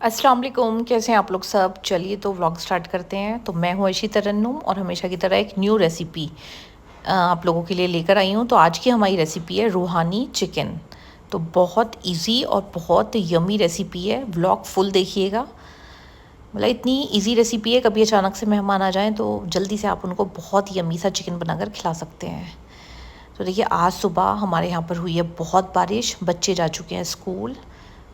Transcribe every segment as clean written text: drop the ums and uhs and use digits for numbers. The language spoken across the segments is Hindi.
अस्सलाम वालेकुम, कैसे हैं आप लोग सब। चलिए तो व्लॉग स्टार्ट करते हैं। तो मैं हूँ अर्शी तरन्नुम और हमेशा की तरह एक न्यू रेसिपी आप लोगों के लिए लेकर आई हूँ। तो आज की हमारी रेसिपी है रूहानी चिकन। तो बहुत इजी और बहुत यमी रेसिपी है। व्लॉग फुल देखिएगा। मतलब इतनी इजी रेसिपी है, कभी अचानक से मेहमान आ जाएं तो जल्दी से आप उनको बहुत यमी सा चिकन बनाकर खिला सकते हैं। तो देखिए, आज सुबह हमारे यहाँ पर हुई है बहुत बारिश। बच्चे जा चुके हैं स्कूल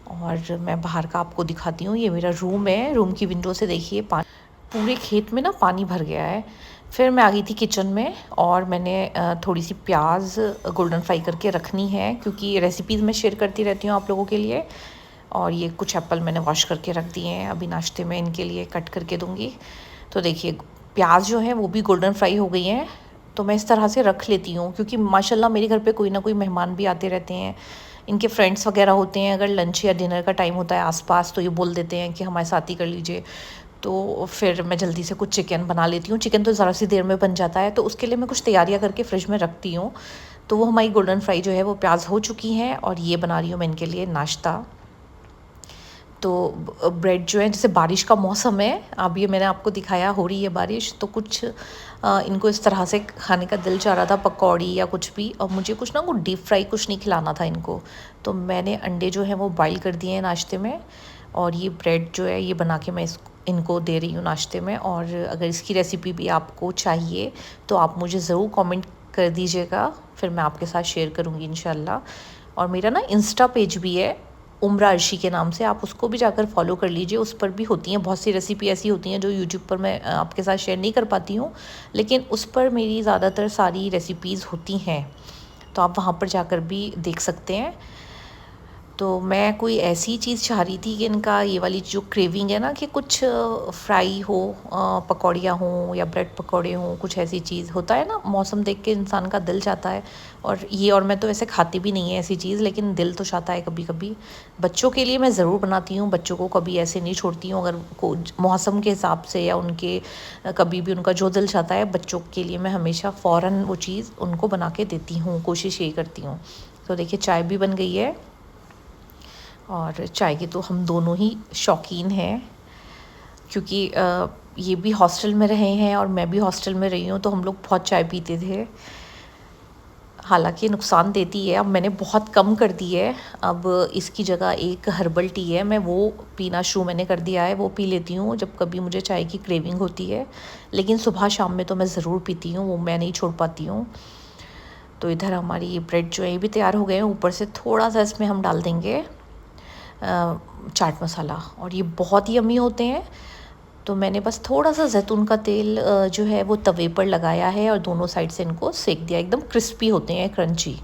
और मैं बाहर का आपको दिखाती हूँ। ये मेरा रूम है। रूम की विंडो से देखिए पूरे खेत में ना पानी भर गया है। फिर मैं आ गई थी किचन में और मैंने थोड़ी सी प्याज गोल्डन फ्राई करके रखनी है, क्योंकि रेसिपीज़ मैं शेयर करती रहती हूँ आप लोगों के लिए। और ये कुछ एप्पल मैंने वॉश करके रख दिए हैं, अभी नाश्ते में इनके लिए कट करके दूँगी। तो देखिए, प्याज जो है वो भी गोल्डन फ्राई हो गई हैं। तो मैं इस तरह से रख लेती हूँ, क्योंकि माशाल्लाह मेरे घर पे कोई ना कोई मेहमान भी आते रहते हैं। इनके फ्रेंड्स वगैरह होते हैं। अगर लंच या डिनर का टाइम होता है आसपास, तो ये बोल देते हैं कि हमारे साथ ही कर लीजिए। तो फिर मैं जल्दी से कुछ चिकन बना लेती हूँ। चिकन तो ज़रा सी देर में बन जाता है, तो उसके लिए मैं कुछ तैयारियाँ करके फ्रिज में रखती हूँ। तो वो हमारी गोल्डन फ्राई जो है वो प्याज हो चुकी हैं और ये बना रही हूँ मैं इनके लिए नाश्ता। तो ब्रेड जो है, जैसे बारिश का मौसम है, अब ये मैंने आपको दिखाया हो रही है बारिश, तो कुछ इनको इस तरह से खाने का दिल चाह रहा था, पकौड़ी या कुछ भी। और मुझे कुछ ना वो डीप फ्राई कुछ नहीं खिलाना था इनको। तो मैंने अंडे जो हैं वो बॉईल कर दिए हैं नाश्ते में। और ये ब्रेड जो है ये बना के मैं इनको दे रही हूँ नाश्ते में। और अगर इसकी रेसिपी भी आपको चाहिए तो आप मुझे ज़रूर कमेंट कर दीजिएगा, फिर मैं आपके साथ शेयर करूँगी इंशाल्लाह। और मेरा ना इंस्टा पेज भी है, उम्रा अर्शी के नाम से, आप उसको भी जाकर फॉलो कर लीजिए। उस पर भी होती हैं बहुत सी रेसिपी ऐसी होती हैं जो यूट्यूब पर मैं आपके साथ शेयर नहीं कर पाती हूँ, लेकिन उस पर मेरी ज़्यादातर सारी रेसिपीज़ होती हैं। तो आप वहाँ पर जाकर भी देख सकते हैं। तो मैं कोई ऐसी चीज़ चाह रही थी कि इनका ये वाली जो क्रेविंग है ना, कि कुछ फ्राई हो, पकौड़ियाँ हों या ब्रेड पकौड़े हों, कुछ ऐसी चीज़ होता है ना, मौसम देख के इंसान का दिल चाहता है। और मैं तो वैसे खाती भी नहीं है ऐसी चीज़, लेकिन दिल तो चाहता है कभी कभी। बच्चों के लिए मैं ज़रूर बनाती हूँ, बच्चों को कभी ऐसे नहीं छोड़ती हूँ। अगर को मौसम के हिसाब से या उनके कभी भी उनका जो दिल चाहता है, बच्चों के लिए मैं हमेशा फ़ौरन वो चीज़ उनको बना के देती हूँ, कोशिश यही करती हूँ। तो देखिए, चाय भी बन गई है और चाय के तो हम दोनों ही शौकीन हैं, क्योंकि ये भी हॉस्टल में रहे हैं और मैं भी हॉस्टल में रही हूँ, तो हम लोग बहुत चाय पीते थे। हालांकि नुकसान देती है, अब मैंने बहुत कम कर दी है। अब इसकी जगह एक हर्बल टी है, मैं वो पीना शुरू मैंने कर दिया है। वो पी लेती हूँ जब कभी मुझे चाय की क्रेविंग होती है, लेकिन सुबह शाम में तो मैं ज़रूर पीती हूँ, वो मैं नहीं छोड़ पाती हूँ। तो इधर हमारी ये ब्रेड जो है ये भी तैयार हो गए हैं। ऊपर से थोड़ा सा इसमें हम डाल देंगे चाट मसाला, और ये बहुत ही यम्मी होते हैं। तो मैंने बस थोड़ा सा जैतून का तेल जो है वो तवे पर लगाया है और दोनों साइड से इनको सेक दिया। एकदम क्रिस्पी होते हैं, क्रंची।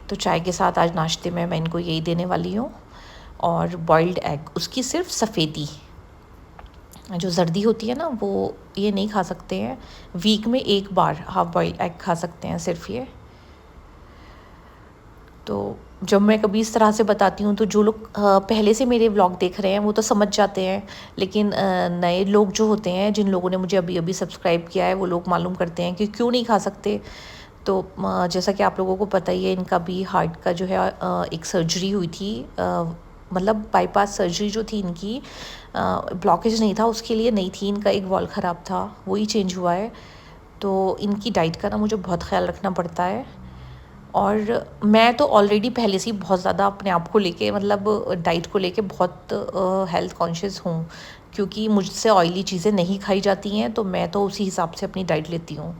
तो चाय के साथ आज नाश्ते में मैं इनको यही देने वाली हूँ। और बॉइल्ड एग, उसकी सिर्फ सफ़ेदी, जो जर्दी होती है ना, वो ये नहीं खा सकते हैं। वीक में एक बार हाफ बॉइल्ड एग खा सकते हैं सिर्फ ये। तो जब मैं कभी इस तरह से बताती हूँ तो जो लोग पहले से मेरे व्लॉग देख रहे हैं वो तो समझ जाते हैं, लेकिन नए लोग जो होते हैं, जिन लोगों ने मुझे अभी अभी सब्सक्राइब किया है, वो लोग मालूम करते हैं कि क्यों नहीं खा सकते। तो जैसा कि आप लोगों को पता ही है, इनका भी हार्ट का जो है एक सर्जरी हुई थी। मतलब बाईपास सर्जरी जो थी इनकी, ब्लॉकेज नहीं था, उसके लिए नहीं थी, इनका एक वॉल ख़राब था, वही चेंज हुआ है। तो इनकी डाइट का ना मुझे बहुत ख्याल रखना पड़ता है। और मैं तो ऑलरेडी पहले से ही बहुत ज़्यादा अपने आप को लेके, मतलब डाइट को लेके बहुत हेल्थ कॉन्शियस हूँ, क्योंकि मुझसे ऑयली चीज़ें नहीं खाई जाती हैं। तो मैं तो उसी हिसाब से अपनी डाइट लेती हूँ,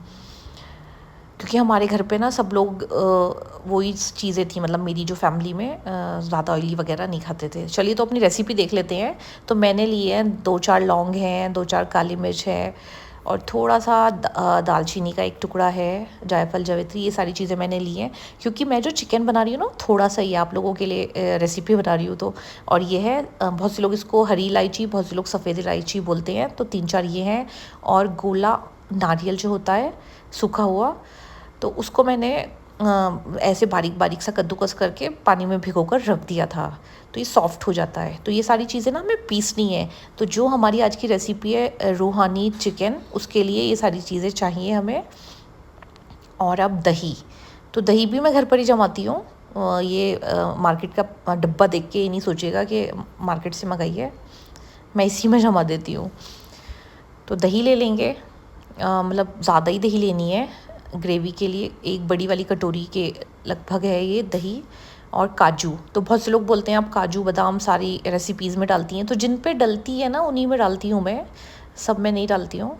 क्योंकि हमारे घर पे ना सब लोग वही चीज़ें थी, मतलब मेरी जो फैमिली में ज़्यादा ऑयली वगैरह नहीं खाते थे। चलिए तो अपनी रेसिपी देख लेते हैं। तो मैंने लिए हैं 2-4 लौंग हैं, 2-4 काली मिर्च है, और थोड़ा सा दालचीनी का एक टुकड़ा है, जायफल जावित्री, ये सारी चीज़ें मैंने ली हैं। क्योंकि मैं जो चिकन बना रही हूँ ना, थोड़ा सा ये आप लोगों के लिए रेसिपी बना रही हूँ। तो और ये है, बहुत से लोग इसको हरी इलायची, बहुत से लोग सफ़ेद इलायची बोलते हैं, तो 3-4 ये हैं। और गोला नारियल जो होता है सूखा हुआ, तो उसको मैंने ऐसे बारीक बारीक सा कद्दूकस करके पानी में भिगोकर रख दिया था, तो ये सॉफ़्ट हो जाता है। तो ये सारी चीज़ें ना हमें पीसनी है। तो जो हमारी आज की रेसिपी है रूहानी चिकन, उसके लिए ये सारी चीज़ें चाहिए हमें। और अब दही, तो दही भी मैं घर पर ही जमाती हूँ। ये मार्केट का डब्बा देख के ये नहीं सोचेगा कि मार्केट से मंगाई है, मैं इसी में जमा देती हूँ। तो दही ले लेंगे, मतलब ज़्यादा ही दही लेनी है ग्रेवी के लिए। एक बड़ी वाली कटोरी के लगभग है ये दही। और काजू, तो बहुत से लोग बोलते हैं आप काजू बादाम सारी रेसिपीज़ में डालती हैं, तो जिन पे डलती है ना उन्हीं में डालती हूँ मैं, सब में नहीं डालती हूँ।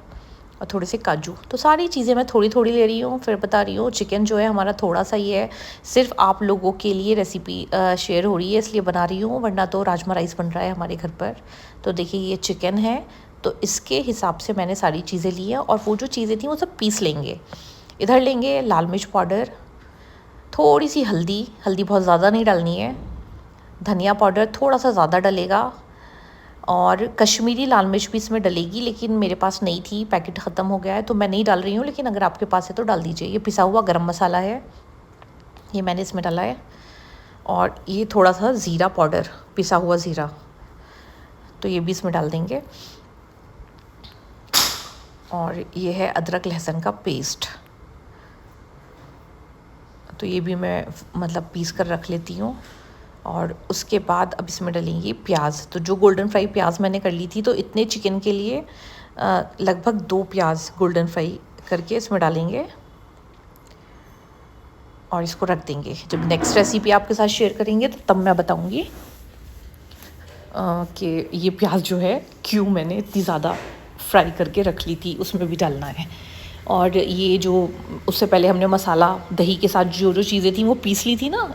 और थोड़े से काजू, तो सारी चीज़ें मैं थोड़ी थोड़ी ले रही हूँ। फिर बता रही हूँ चिकन जो है हमारा थोड़ा सा ही है, सिर्फ आप लोगों के लिए रेसिपी शेयर हो रही है इसलिए बना रही हूँ, वरना तो राजमा राइस बन रहा है हमारे घर पर। तो देखिए ये चिकन है, तो इसके हिसाब से मैंने सारी चीज़ें ली हैं। और वो जो चीज़ें थी वो सब पीस लेंगे। इधर लेंगे लाल मिर्च पाउडर, थोड़ी सी हल्दी, हल्दी बहुत ज़्यादा नहीं डालनी है, धनिया पाउडर थोड़ा सा ज़्यादा डलेगा, और कश्मीरी लाल मिर्च भी इसमें डलेगी, लेकिन मेरे पास नहीं थी, पैकेट ख़त्म हो गया है तो मैं नहीं डाल रही हूँ, लेकिन अगर आपके पास है तो डाल दीजिए। ये पिसा हुआ गरम मसाला है, ये मैंने इसमें डाला है। और ये थोड़ा सा ज़ीरा पाउडर, पिसा हुआ ज़ीरा, तो ये भी इसमें डाल देंगे। और ये है अदरक लहसुन का पेस्ट, तो ये भी मैं मतलब पीस कर रख लेती हूँ। और उसके बाद अब इसमें डलेंगी प्याज, तो जो गोल्डन फ्राई प्याज मैंने कर ली थी, तो इतने चिकन के लिए लगभग 2 प्याज गोल्डन फ्राई करके इसमें डालेंगे। और इसको रख देंगे, जब नेक्स्ट रेसिपी आपके साथ शेयर करेंगे तो तब मैं बताऊँगी कि ये प्याज जो है क्यों मैंने इतनी ज़्यादा फ्राई करके रख ली थी, उसमें भी डालना है। और ये जो उससे पहले हमने मसाला दही के साथ जो जो चीज़ें थी वो पीस ली थी ना,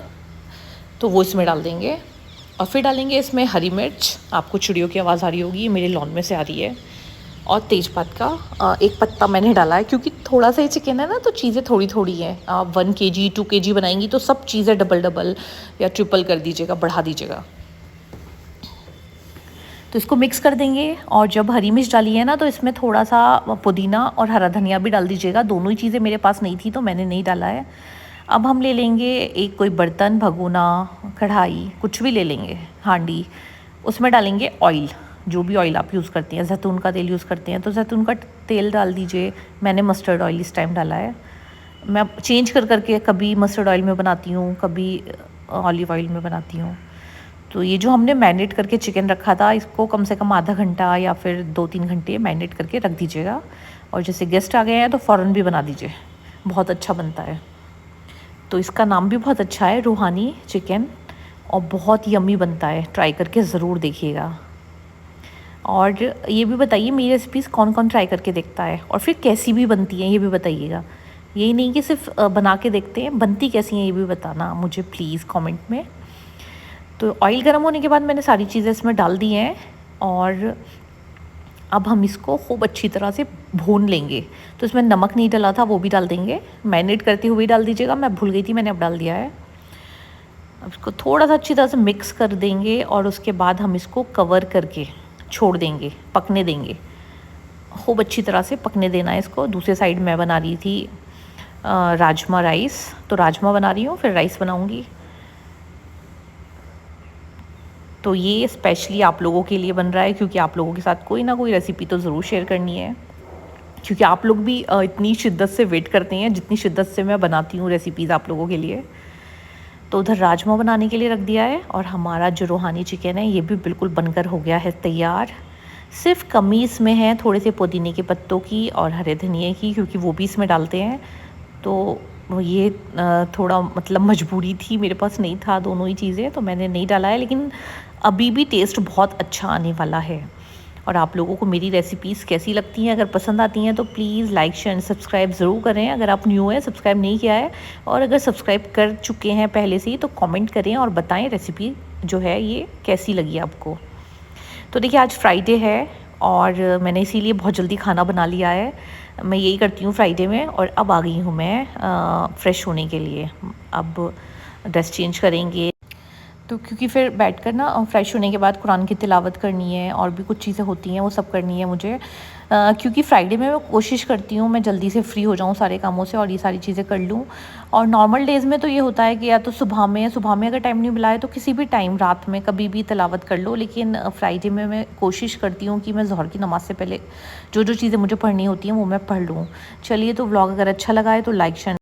तो वो इसमें डाल देंगे। और फिर डालेंगे इसमें हरी मिर्च, आपको चिड़ियों की आवाज़ आ रही होगी, ये मेरे लॉन में से आ रही है। और तेज़पात का एक पत्ता मैंने डाला है, क्योंकि थोड़ा सा ही चिकन है ना, तो चीज़ें थोड़ी थोड़ी हैं। आप 1 kg 2 kg बनाएंगी तो सब चीज़ें डबल डबल या ट्रिपल कर दीजिएगा, बढ़ा दीजिएगा। तो इसको मिक्स कर देंगे। और जब हरी मिर्च डाली है ना, तो इसमें थोड़ा सा पुदीना और हरा धनिया भी डाल दीजिएगा। दोनों ही चीज़ें मेरे पास नहीं थी तो मैंने नहीं डाला है। अब हम ले लेंगे एक कोई बर्तन, भगोना, कढ़ाई, कुछ भी ले लेंगे, हांडी, उसमें डालेंगे ऑयल, जो भी ऑयल आप यूज़ करती हैं। जैतून का तेल यूज़ करते हैं तो जैतून का तेल डाल दीजिए। मैंने मस्टर्ड ऑयल इस टाइम डाला है। मैं चेंज कर करके कभी मस्टर्ड ऑयल में बनाती हूँ, कभी ऑलिव ऑयल में बनाती हूँ। तो ये जो हमने मैरिनेट करके चिकन रखा था, इसको कम से कम आधा घंटा या फिर 2-3 घंटे मैरिनेट करके रख दीजिएगा। और जैसे गेस्ट आ गए हैं तो फ़ौरन भी बना दीजिए, बहुत अच्छा बनता है। तो इसका नाम भी बहुत अच्छा है, रूहानी चिकन, और बहुत यम्मी बनता है, ट्राई करके ज़रूर देखिएगा। और ये भी बताइए मेरी रेसिपीज़ कौन कौन ट्राई करके देखता है और फिर कैसी भी बनती हैं ये भी बताइएगा। यही नहीं कि सिर्फ बना के देखते हैं, बनती कैसी हैं ये भी बताना मुझे प्लीज़ कमेंट में। तो ऑयल गर्म होने के बाद मैंने सारी चीज़ें इसमें डाल दी हैं। और अब हम इसको खूब अच्छी तरह से भून लेंगे। तो इसमें नमक नहीं डला था, वो भी डाल देंगे। मैरिनेट करते हुए डाल दीजिएगा, मैं भूल गई थी, मैंने अब डाल दिया है। अब इसको थोड़ा सा अच्छी तरह से मिक्स कर देंगे और उसके बाद हम इसको कवर करके छोड़ देंगे, पकने देंगे। खूब अच्छी तरह से पकने देना है इसको। दूसरे साइड मैं बना रही थी राजमा राइस, तो राजमा बना रही हूँ, फिर राइस बनाऊँगी। तो ये स्पेशली आप लोगों के लिए बन रहा है, क्योंकि आप लोगों के साथ कोई ना कोई रेसिपी तो ज़रूर शेयर करनी है, क्योंकि आप लोग भी इतनी शिद्दत से वेट करते हैं जितनी शिद्दत से मैं बनाती हूँ रेसिपीज़ आप लोगों के लिए। तो उधर राजमा बनाने के लिए रख दिया है। और हमारा जो रूहानी चिकन है ये भी बिल्कुल बनकर हो गया है तैयार। सिर्फ कमी इसमें है थोड़े से पुदीने के पत्तों की और हरे धनिए की, क्योंकि वो भी इसमें डालते हैं। तो ये थोड़ा मतलब मजबूरी थी, मेरे पास नहीं था दोनों ही चीज़ें, तो मैंने नहीं डाला है। लेकिन अभी भी टेस्ट बहुत अच्छा आने वाला है। और आप लोगों को मेरी रेसिपीज़ कैसी लगती हैं, अगर पसंद आती हैं तो please like share and subscribe ज़रूर करें। अगर आप न्यू हैं, सब्सक्राइब नहीं किया है, और अगर सब्सक्राइब कर चुके हैं पहले से ही, तो कमेंट करें और बताएं रेसिपी जो है ये कैसी लगी आपको। तो देखिए आज फ्राइडे है और मैंने इसीलिए बहुत जल्दी खाना बना लिया है। मैं यही करती हूँ फ्राइडे में। और अब आ गई हूँ मैं फ़्रेश होने के लिए। अब ड्रेस चेंज करेंगे, तो क्योंकि फिर बैठकर ना फ़्रेश होने के बाद कुरान की तिलावत करनी है और भी कुछ चीज़ें होती हैं, वो सब करनी है मुझे। क्योंकि फ्राइडे में मैं कोशिश करती हूँ मैं जल्दी से फ्री हो जाऊँ सारे कामों से और ये सारी चीज़ें कर लूँ। और नॉर्मल डेज़ में तो ये होता है कि या तो सुबह में अगर टाइम नहीं मिला है तो किसी भी टाइम रात में कभी भी तिलावत कर लो। लेकिन फ्राइडे में मैं कोशिश करती हूँ कि मैं ज़ोहर की नमाज़ से पहले जो जो चीज़ें मुझे पढ़नी होती हैं वो मैं पढ़ लूँ। चलिए, तो व्लॉग अगर अच्छा लगा है तो लाइक शेयर